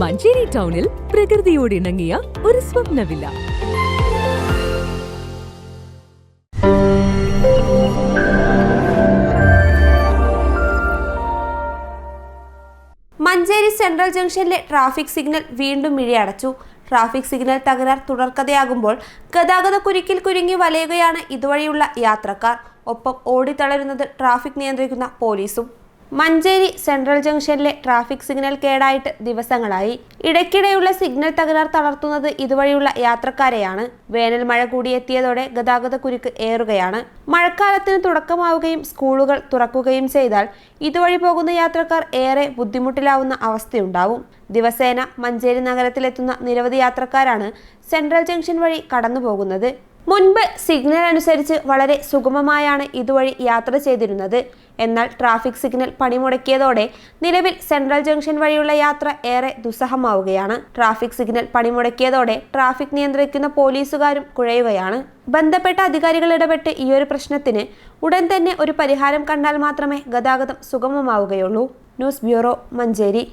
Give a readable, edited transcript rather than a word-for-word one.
മഞ്ചേരി ടൗണിൽ പ്രകൃതിയോട് ഇണങ്ങിയ ഒരു സ്വപ്ന വില്ല. മഞ്ചേരി സെൻട്രൽ ജംഗ്ഷനിലെ ട്രാഫിക് സിഗ്നൽ വീണ്ടും മിഴിയടച്ചു. ട്രാഫിക് സിഗ്നൽ തകരാർ തുടർക്കഥയാകുമ്പോൾ ഗതാഗതക്കുരുക്കിൽ കുരുങ്ങി വലയുകയാണ് ഇതുവഴിയുള്ള യാത്രക്കാർ. ഒപ്പം ഓടിത്തളരുന്നത് ട്രാഫിക് നിയന്ത്രിക്കുന്ന പോലീസും. മഞ്ചേരി സെൻട്രൽ ജംഗ്ഷനിലെ ട്രാഫിക് സിഗ്നൽ കേടായിട്ട് ദിവസങ്ങളായി. ഇടയ്ക്കിടെയുള്ള സിഗ്നൽ തകരാർ തളർത്തുന്നത് ഇതുവഴിയുള്ള യാത്രക്കാരെയാണ്. വേനൽ മഴ കൂടിയെത്തിയതോടെ ഗതാഗതക്കുരുക്ക് ഏറുകയാണ്. മഴക്കാലത്തിന് തുടക്കമാവുകയും സ്കൂളുകൾ തുറക്കുകയും ചെയ്താൽ ഇതുവഴി പോകുന്ന യാത്രക്കാർ ഏറെ ബുദ്ധിമുട്ടിലാവുന്ന അവസ്ഥയുണ്ടാവും. ദിവസേന മഞ്ചേരി നഗരത്തിലെത്തുന്ന നിരവധി യാത്രക്കാരാണ് സെൻട്രൽ ജംഗ്ഷൻ വഴി കടന്നു പോകുന്നത്. മുൻപ് സിഗ്നൽ അനുസരിച്ച് വളരെ സുഗമമായാണ് ഇതുവഴി യാത്ര ചെയ്തിരുന്നത്. എന്നാൽ ട്രാഫിക് സിഗ്നൽ പണിമുടക്കിയതോടെ നിലവിൽ സെൻട്രൽ ജംഗ്ഷൻ വഴിയുള്ള യാത്ര ഏറെ ദുസ്സഹമാവുകയാണ്. ട്രാഫിക് സിഗ്നൽ പണിമുടക്കിയതോടെ ട്രാഫിക് നിയന്ത്രിക്കുന്ന പോലീസുകാരും കുഴയുകയാണ്. ബന്ധപ്പെട്ട അധികാരികൾ ഇടപെട്ട് ഈയൊരു പ്രശ്നത്തിന് ഉടൻ തന്നെ ഒരു പരിഹാരം കണ്ടാൽ മാത്രമേ ഗതാഗതം സുഗമമാവുകയുള്ളൂ. News bureau, Manjeri.